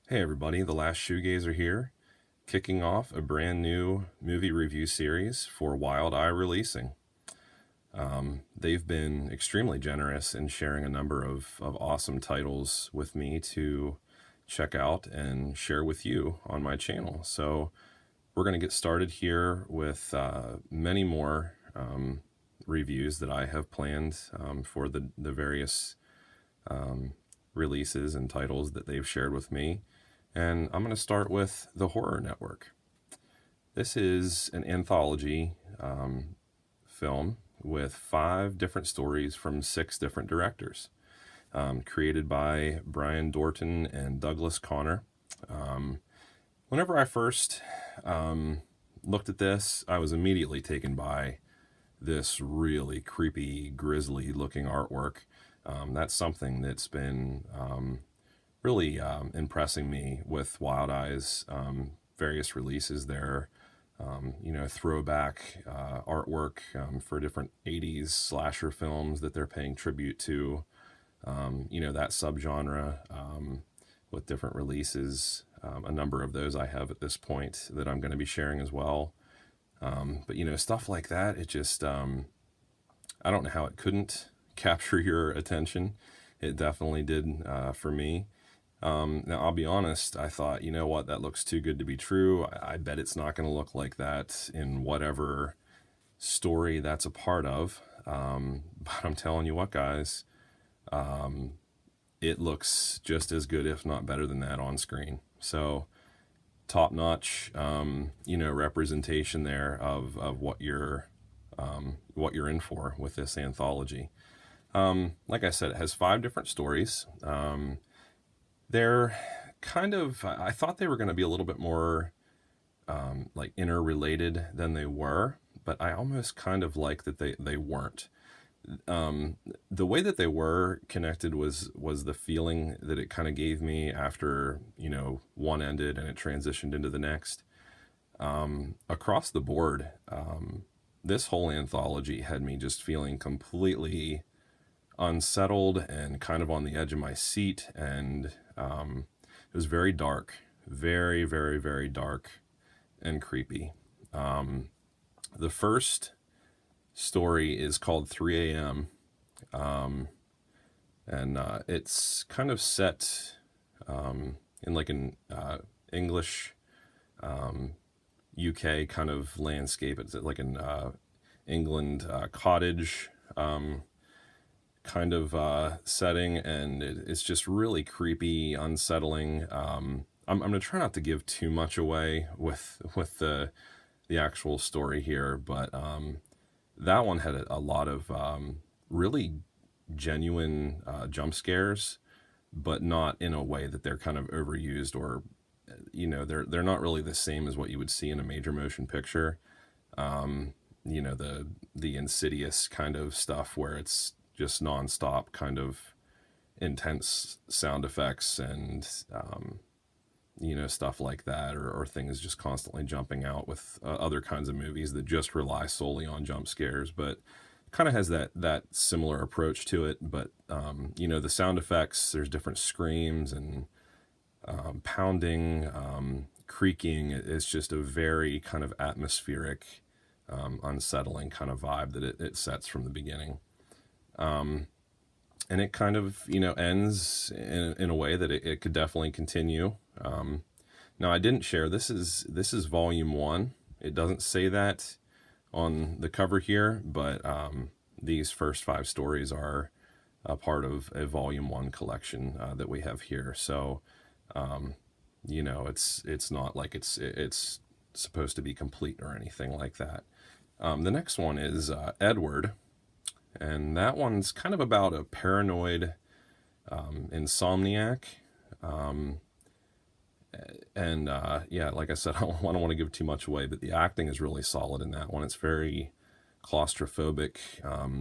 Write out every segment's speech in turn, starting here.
Hey everybody, the last Shoegazer here, kicking off a brand new movie review series for Wild Eye Releasing. They've been extremely generous in sharing a number of awesome titles with me to check out and share with you on my channel. So we're going to get started here with many more reviews that I have planned for the various releases and titles that they've shared with me. And I'm going to start with The Horror Network. This is an anthology film with 5 different stories from 6 different directors, created by Brian Dorton and Douglas Connor. Whenever I first looked at this, I was immediately taken by this really creepy, grisly looking artwork. That's something that's been really impressing me with Wild Eye's various releases there. Throwback artwork for different 80s slasher films that they're paying tribute to, that subgenre with different releases. A number of those I have at this point that I'm going to be sharing as well. But stuff like that, it just, I don't know how it couldn't capture your attention. It definitely did for me. Now, I'll be honest, I thought, you know what, that looks too good to be true. I bet it's not going to look like that in whatever story that's a part of. But I'm telling you what, guys, it looks just as good, if not better than that on screen. So, top-notch, representation there of what you're in for with this anthology. Like I said, it has 5 different stories. They're kind of, I thought they were going to be a little bit more like interrelated than they were, but I almost kind of like that they weren't. The way that they were connected was the feeling that it kind of gave me after, one ended and it transitioned into the next. Across the board, this whole anthology had me just feeling completely unsettled and kind of on the edge of my seat, and it was very dark, very, very, very dark and creepy. The first story is called 3 a.m., and it's kind of set in like an English UK kind of landscape. It's like an England cottage kind of setting, and it's just really creepy, unsettling. I'm going to try not to give too much away with the actual story here, but that one had a lot of really genuine jump scares, but not in a way that they're kind of overused, or they're not really the same as what you would see in a major motion picture. The Insidious kind of stuff where it's just nonstop kind of intense sound effects and stuff like that, or things just constantly jumping out with other kinds of movies that just rely solely on jump scares. But kind of has that similar approach to it. But the sound effects, there's different screams and pounding, creaking. It's just a very kind of atmospheric, unsettling kind of vibe that it sets from the beginning. And it kind of, ends in a way that it could definitely continue. Now, I didn't share, this is volume 1. It doesn't say that on the cover here, but these first 5 stories are a part of a volume 1 collection that we have here. So, it's not like it's supposed to be complete or anything like that. The next one is Edward. And that one's kind of about a paranoid insomniac. Like I said, I don't want to give too much away, but the acting is really solid in that one. It's very claustrophobic.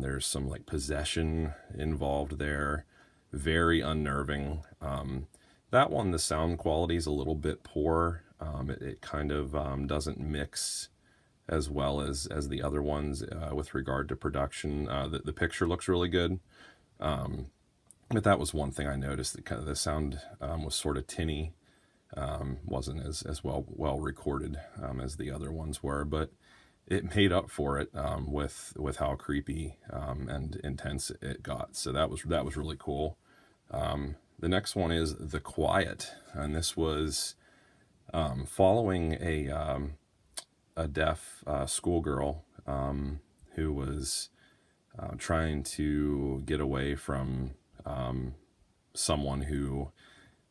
There's some like possession involved there. Very unnerving. That one, the sound quality is a little bit poor. It kind of doesn't mix as well as the other ones with regard to production. The picture looks really good, but that was one thing I noticed, that kind of the sound was sort of tinny Wasn't as well recorded as the other ones were, but it made up for it with how creepy and intense it got. So that was really cool. The next one is The Quiet, and this was following a deaf schoolgirl who was trying to get away from someone who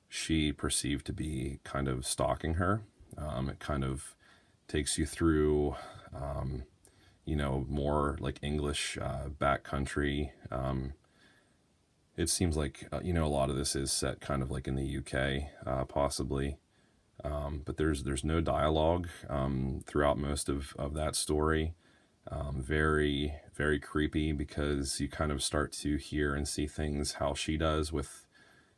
she perceived to be kind of stalking her. It kind of takes you through, more like English backcountry. It seems like, a lot of this is set kind of like in the UK, possibly. But there's no dialogue throughout most of that story. Very, very creepy because you kind of start to hear and see things how she does with,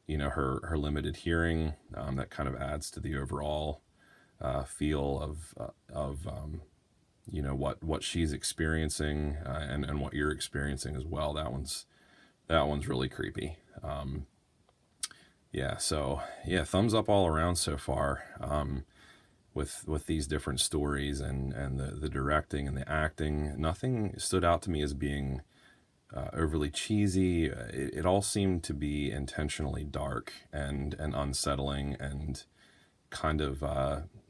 her limited hearing. That kind of adds to the overall feel of what she's experiencing and what you're experiencing as well. That one's really creepy. Thumbs up all around so far. With these different stories and the directing and the acting, nothing stood out to me as being overly cheesy. It all seemed to be intentionally dark and unsettling and kind of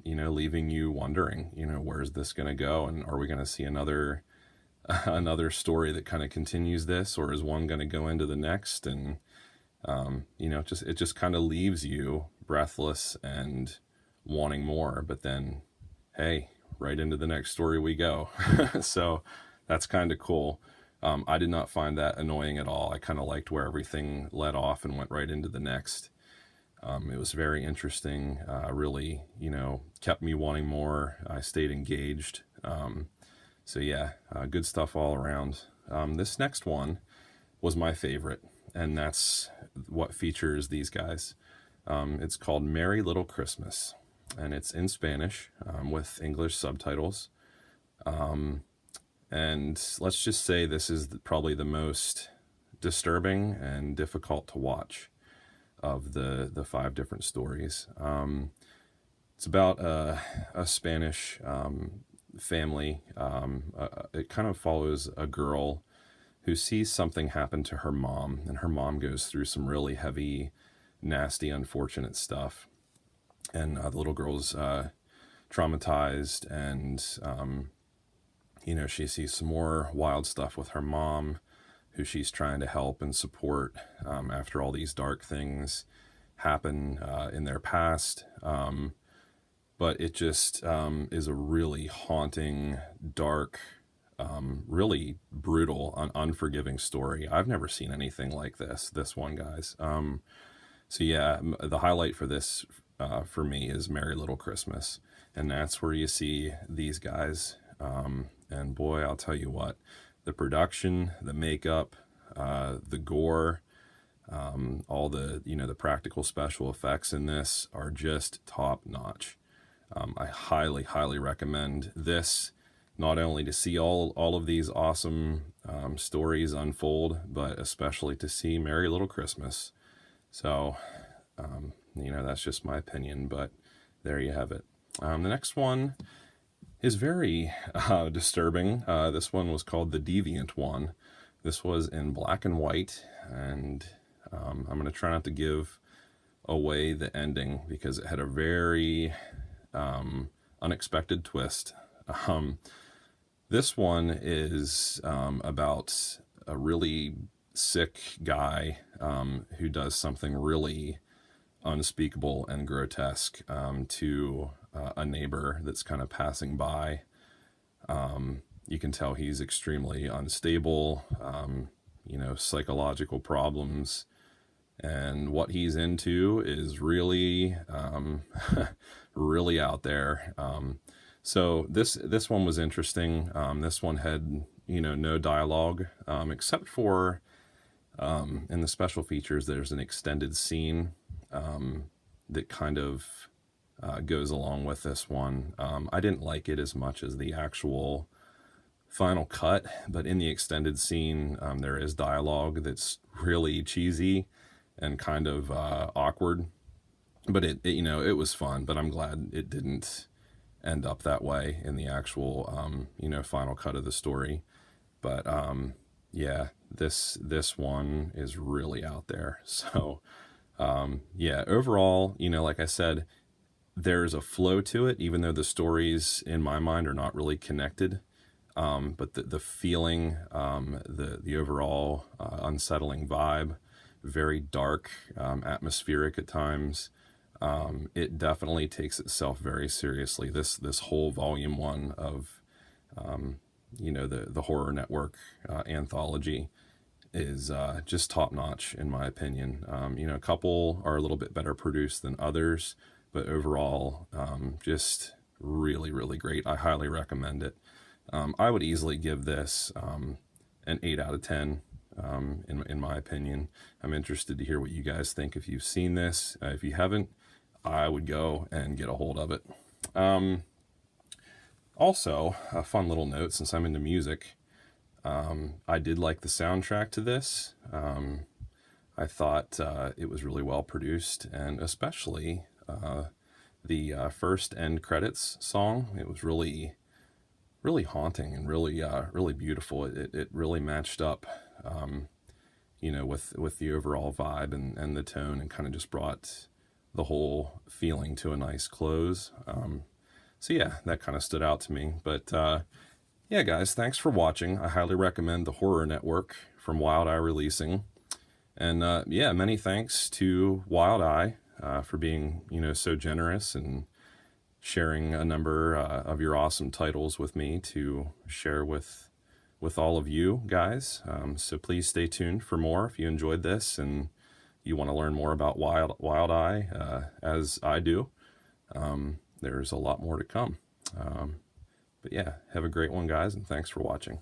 leaving you wondering, where's this going to go, and are we going to see another another story that kind of continues this, or is one going to go into the next? And it just kind of leaves you breathless and wanting more, but then, hey, right into the next story we go. So that's kind of cool. I did not find that annoying at all. I kind of liked where everything led off and went right into the next. It was very interesting, really, kept me wanting more. I stayed engaged. Good stuff all around. This next one was my favorite, and that's what features these guys. It's called Merry Little Christmas, and it's in Spanish with English subtitles. And let's just say this is probably the most disturbing and difficult to watch of the 5 different stories. It's about a Spanish family. It kind of follows a girl who sees something happen to her mom, and her mom goes through some really heavy, nasty, unfortunate stuff. And the little girl's traumatized, and she sees some more wild stuff with her mom, who she's trying to help and support after all these dark things happen in their past. But it just is a really haunting, dark, really brutal, unforgiving story. I've never seen anything like this one, guys. The highlight for this for me is Merry Little Christmas. And that's where you see these guys. And boy, I'll tell you what, the production, the makeup, the gore, all the practical special effects in this are just top notch. I highly, highly recommend this, not only to see all of these awesome stories unfold, but especially to see Merry Little Christmas. So, that's just my opinion, but there you have it. The next one is very disturbing. This one was called The Deviant One. This was in black and white, and I'm going to try not to give away the ending because it had a very unexpected twist. This one is about a really sick guy who does something really unspeakable and grotesque to a neighbor that's kind of passing by. You can tell he's extremely unstable, psychological problems, and what he's into is really, really out there. So this one was interesting. This one had, no dialogue, except for, in the special features, there's an extended scene, that kind of, goes along with this one. I didn't like it as much as the actual final cut, but in the extended scene, there is dialogue that's really cheesy and kind of awkward. but you know, it was fun, but I'm glad it didn't end up that way in the actual, you know, final cut of the story. But yeah, this one is really out there. So yeah, overall, you know, like I said, there's a flow to it, even though the stories in my mind are not really connected. But the feeling, the overall unsettling vibe, very dark, atmospheric at times. It definitely takes itself very seriously. This whole volume one of you know, the Horror Network anthology is just top notch in my opinion. You know, a couple are a little bit better produced than others, but overall, just really, really great. I highly recommend it. I would easily give this an 8 out of 10 in my opinion. I'm interested to hear what you guys think if you've seen this. If you haven't, I would go and get a hold of it. Also, a fun little note, since I'm into music, I did like the soundtrack to this. I thought it was really well produced, and especially the first end credits song. It was really, really haunting and really, really beautiful. It really matched up, you know, with the overall vibe and the tone, and kind of just brought the whole feeling to a nice close. So yeah, that kind of stood out to me. But yeah, guys, thanks for watching. I highly recommend the Horror Network from Wild Eye Releasing. And yeah, many thanks to Wild Eye for being, you know, so generous and sharing a number of your awesome titles with me to share with all of you guys. So please stay tuned for more if you enjoyed this and you want to learn more about Wild Eye, as I do. There's a lot more to come. But yeah, have a great one, guys, and thanks for watching.